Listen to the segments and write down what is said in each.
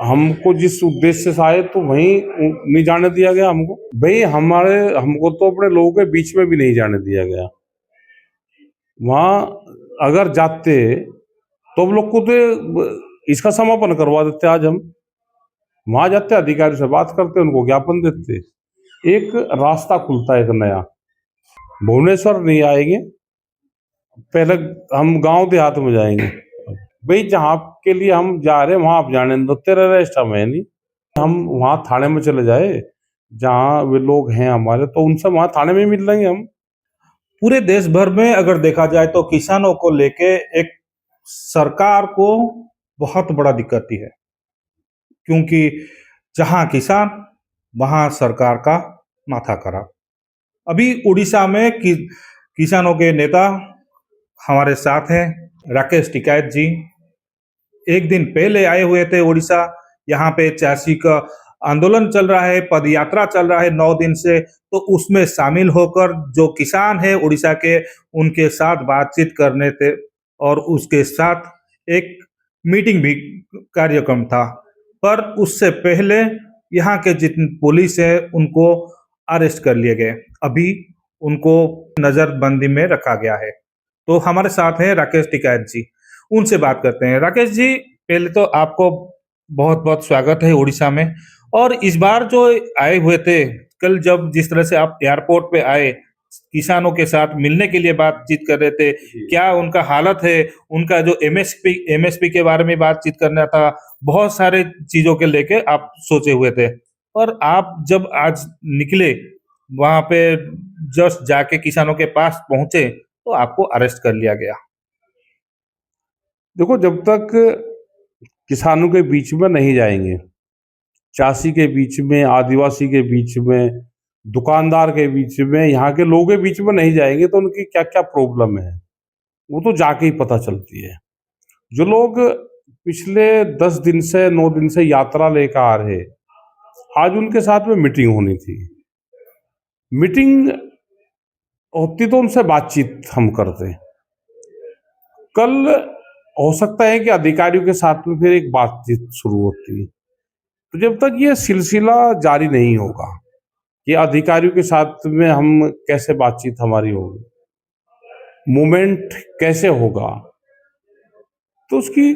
हमको जिस उद्देश्य से आए तो वहीं नहीं जाने दिया गया हमको। भाई हमको तो अपने लोगों के बीच में भी नहीं जाने दिया गया। वहाँ अगर जाते तो हम लोग को तो इसका समापन करवा देते। आज हम वहां जाते, अधिकारी से बात करते, उनको ज्ञापन देते, एक रास्ता खुलता है एक नया। भुवनेश्वर नहीं आएंगे, पहले हम गांव देहात में जाएंगे। भाई जहाँ के लिए हम जा रहे हैं वहां आप जाने दो, तेरा रेस्ट हमें नहीं। हम वहां थाने में चले जाए जहाँ वे लोग हैं हमारे, तो उनसे वहां थाने में मिल लेंगे हम। पूरे देश भर में अगर देखा जाए तो किसानों को लेके एक सरकार को बहुत बड़ा दिक्कत ही है, क्योंकि जहां किसान वहां सरकार का माथा खराब। अभी उड़ीसा में किसानों के नेता हमारे साथ हैं, राकेश टिकैत जी। एक दिन पहले आए हुए थे उड़ीसा। यहाँ पे चासी का आंदोलन चल रहा है, पद यात्रा चल रहा है 9 दिन से, तो उसमें शामिल होकर जो किसान है उड़ीसा के, उनके साथ बातचीत करने थे और उसके साथ एक मीटिंग भी कार्यक्रम था। पर उससे पहले यहाँ के जितने पुलिस है उनको अरेस्ट कर लिए गए। अभी उनको नजरबंदी में रखा गया है। तो हमारे साथ हैं राकेश टिकैत जी, उनसे बात करते हैं। राकेश जी, पहले तो आपको बहुत बहुत स्वागत है उड़ीसा में। और इस बार जो आए हुए थे, कल जब जिस तरह से आप एयरपोर्ट पे आए, किसानों के साथ मिलने के लिए बातचीत कर रहे थे, क्या उनका हालत है, उनका जो एमएसपी के बारे में बातचीत करना था, बहुत सारे चीजों के लेके आप सोचे हुए थे। और आप जब आज निकले वहां पे, जस्ट जाके किसानों के पास पहुंचे, तो आपको अरेस्ट कर लिया गया। देखो, जब तक किसानों के बीच में नहीं जाएंगे, चासी के बीच में, आदिवासी के बीच में, दुकानदार के बीच में, यहाँ के लोगों के बीच में नहीं जाएंगे तो उनकी क्या क्या प्रॉब्लम है वो तो जाके ही पता चलती है। जो लोग पिछले 10 दिन से 9 दिन से यात्रा लेकर आ रहे, आज उनके साथ में मीटिंग होनी थी। मीटिंग होती तो उनसे बातचीत हम करते। कल हो सकता है कि अधिकारियों के साथ में फिर एक बातचीत शुरू होती। तो जब तक ये सिलसिला जारी नहीं होगा कि अधिकारियों के साथ में हम कैसे बातचीत हमारी होगी, मूवमेंट कैसे होगा, तो उसकी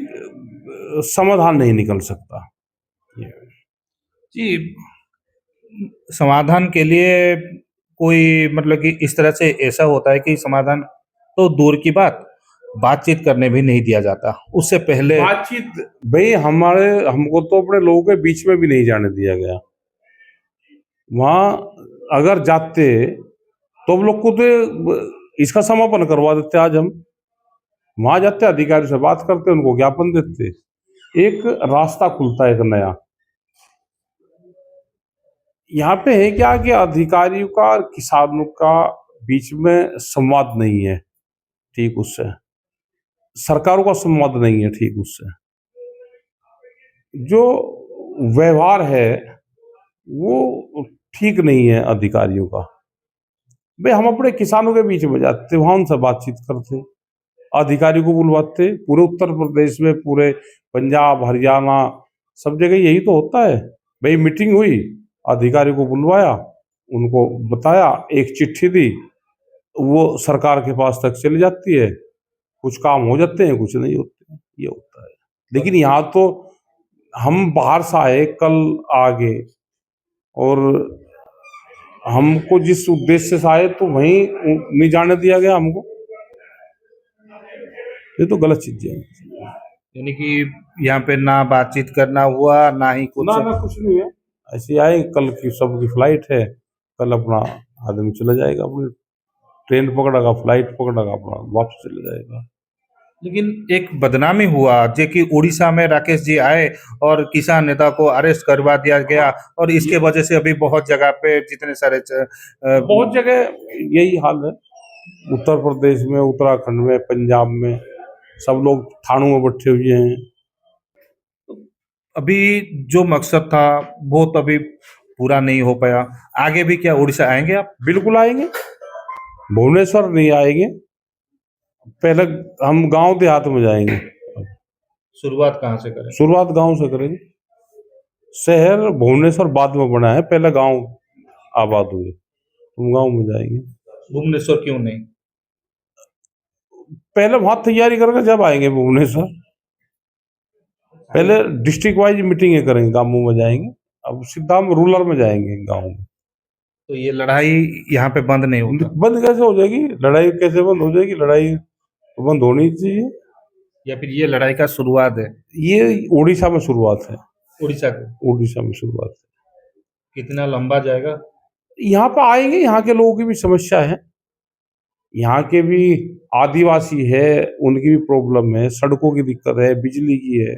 समाधान नहीं निकल सकता। जी, समाधान के लिए कोई मतलब कि इस तरह से ऐसा होता है कि समाधान तो दूर की बात, बातचीत करने भी नहीं दिया जाता। उससे पहले बातचीत, भाई हमको तो अपने लोगों के बीच में भी नहीं जाने दिया गया। वहां अगर जाते तो हम लोग को तो इसका समापन करवा देते। आज हम वहां जाते, अधिकारी से बात करते, उनको ज्ञापन देते, एक रास्ता खुलता है एक नया। यहाँ पे है क्या कि अधिकारियों का और किसानों का बीच में संवाद नहीं है ठीक, उससे सरकारों का संवाद नहीं है ठीक, उससे जो व्यवहार है वो ठीक नहीं है अधिकारियों का। भाई हम अपने किसानों के बीच में जाते, वहां उनसे बातचीत करते, अधिकारियों को बुलवाते। पूरे उत्तर प्रदेश में, पूरे पंजाब, हरियाणा, सब जगह यही तो होता है। भाई मीटिंग हुई, अधिकारी को बुलवाया, उनको बताया, एक चिट्ठी दी, वो सरकार के पास तक चली जाती है। कुछ काम हो जाते हैं, कुछ नहीं होते हैं, ये होता है। लेकिन यहाँ तो हम बाहर से आए, कल आ गए, और हमको जिस उद्देश्य से आए तो वहीं नहीं जाने दिया गया हमको। ये तो गलत चीजें हैं। यानी कि यहाँ पे ना बातचीत करना हुआ, ना ही कुछ ना कुछ नहीं है, ऐसे आए। कल की सबकी फ्लाइट है, कल अपना आदमी चला जाएगा, अपनी ट्रेन पकड़ेगा, फ्लाइट पकड़ेगा, अपना वापस चला जाएगा। लेकिन एक बदनामी हुआ जो कि उड़ीसा में राकेश जी आए और किसान नेता को अरेस्ट करवा दिया गया, और इसके वजह से अभी बहुत जगह पे जितने सारे बहुत जगह यही हाल है। उत्तर प्रदेश में, उत्तराखंड में, पंजाब में सब लोग थानों में बैठे हुए हैं। अभी जो मकसद था वो तो अभी पूरा नहीं हो पाया। आगे भी क्या उड़ीसा आएंगे आप? बिल्कुल आएंगे, भुवनेश्वर नहीं आएंगे, पहले हम गांव देहात में जाएंगे। शुरुआत कहाँ से करें? शुरुआत गांव से करेंगे। शहर भुवनेश्वर बाद में बना है, पहले गांव आबाद हुए, तुम गांव में जाएंगे। भुवनेश्वर क्यों नहीं? पहले वहां तैयारी करके जब आएंगे भुवनेश्वर, पहले डिस्ट्रिक्ट वाइज मीटिंगें करेंगे, गांवों में जाएंगे, अब सीधा हम रूरल में जाएंगे गांव में। तो ये लड़ाई यहाँ पे बंद नहीं होता? बंद कैसे हो जाएगी? लड़ाई कैसे बंद हो जाएगी? लड़ाई तो बंद होनी चाहिए। या फिर ये लड़ाई का शुरुआत है? ये उड़ीसा में शुरुआत है, उड़ीसा की? उड़ीसा में शुरुआत है। कितना लंबा जाएगा? यहाँ पे आएंगे, यहाँ के लोगों की भी समस्या है, यहाँ के भी आदिवासी है, उनकी भी प्रॉब्लम है, सड़कों की दिक्कत है, बिजली की है,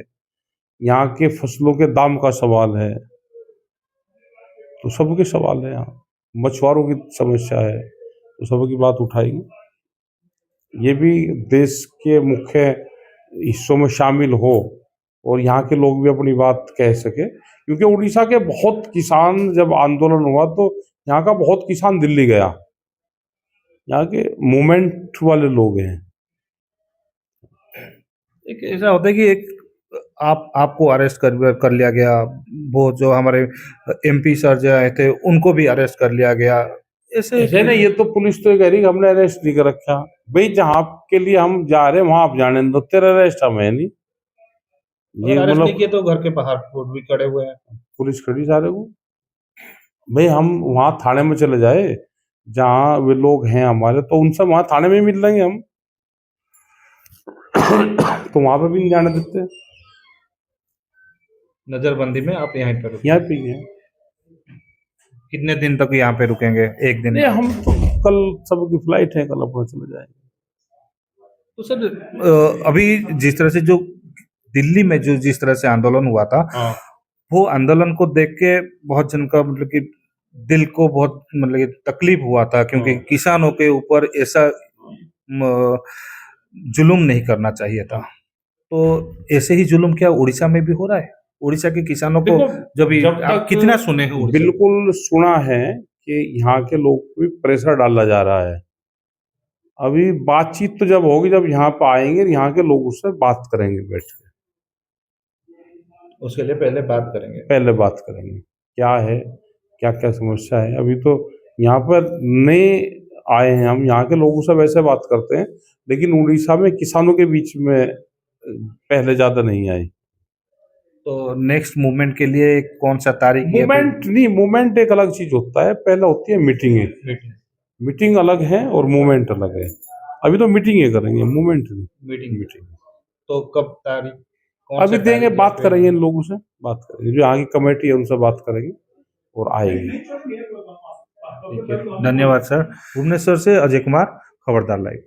यहाँ के फसलों के दाम का सवाल है, तो सबके सवाल है। यहाँ मछुआरों की समस्या है, तो सबकी बात उठाएगी। ये भी देश के मुख्य हिस्सों में शामिल हो और यहाँ के लोग भी अपनी बात कह सके, क्योंकि उड़ीसा के बहुत किसान, जब आंदोलन हुआ तो यहाँ का बहुत किसान दिल्ली गया, यहाँ के मूवमेंट वाले लोग हैं। एक ऐसा होता है कि एक आपको अरेस्ट कर लिया गया, वो जो हमारे एमपी सर जो आए थे उनको भी अरेस्ट कर लिया गया, ऐसे नहीं, ये तो पुलिस तो ये कह रही कि हमने अरेस्ट नहीं कर रखा। भाई जहाँ के लिए हम जा रहे हैं वहां आप जाने दो, तेरा अरेस्ट हमें नहीं। ये अरेस्ट नहीं मतलब किए तो घर के बाहर भी खड़े हुए हैं। पुलिस खड़ी सारे को। भाई हम वहां थाने में चले जाए जहाँ वे लोग हैं हमारे, तो उनसे वहां थाने में मिल लेंगे हम। तो वहां पे भी नहीं जाने देते। नजरबंदी में आप यहाँ पर यहाँ पे ही है। कितने दिन तक यहाँ पे रुकेंगे? एक दिन? नहीं, हम तो कल सबकी फ्लाइट है, कल अपना चले जाएंगे। तो सर अभी जिस तरह से जो दिल्ली में जो जिस तरह से आंदोलन हुआ था, वो आंदोलन को देख के बहुत जन का मतलब कि दिल को बहुत मतलब कि तकलीफ हुआ था, क्योंकि किसानों के ऊपर ऐसा जुल्म नहीं करना चाहिए था। तो ऐसे ही जुल्म क्या उड़ीसा में भी हो रहा है? उड़ीसा के किसानों को जब आप कितना सुने हैं? बिल्कुल सुना है कि यहाँ के लोग भी प्रेशर डाला जा रहा है। अभी बातचीत तो जब होगी, जब यहाँ पे आएंगे, यहाँ के लोगों से बात करेंगे बैठ के। उसके लिए पहले बात करेंगे? पहले बात करेंगे क्या है, क्या क्या समस्या है। अभी तो यहाँ पर नए आए हैं हम, यहाँ के लोगों से वैसे बात करते हैं, लेकिन उड़ीसा में किसानों के बीच में पहले ज्यादा नहीं आए। तो नेक्स्ट मूवमेंट के लिए कौन सा तारीख? मूवमेंट नहीं, मूवमेंट एक अलग चीज होता है, पहले होती है मीटिंग। मीटिंग अलग है और मूवमेंट अलग है। अभी तो मीटिंग करेंगे, मूवमेंट नहीं। मीटिंग तो कब तारीख? अभी देंगे, बात करेंगे, इन लोगों से बात करेंगे, जो यहाँ की कमेटी है उनसे बात करेंगे और आएंगे। ठीक है, धन्यवाद सर। भुवनेश्वर से अजय कुमार, खबरदार लाइव।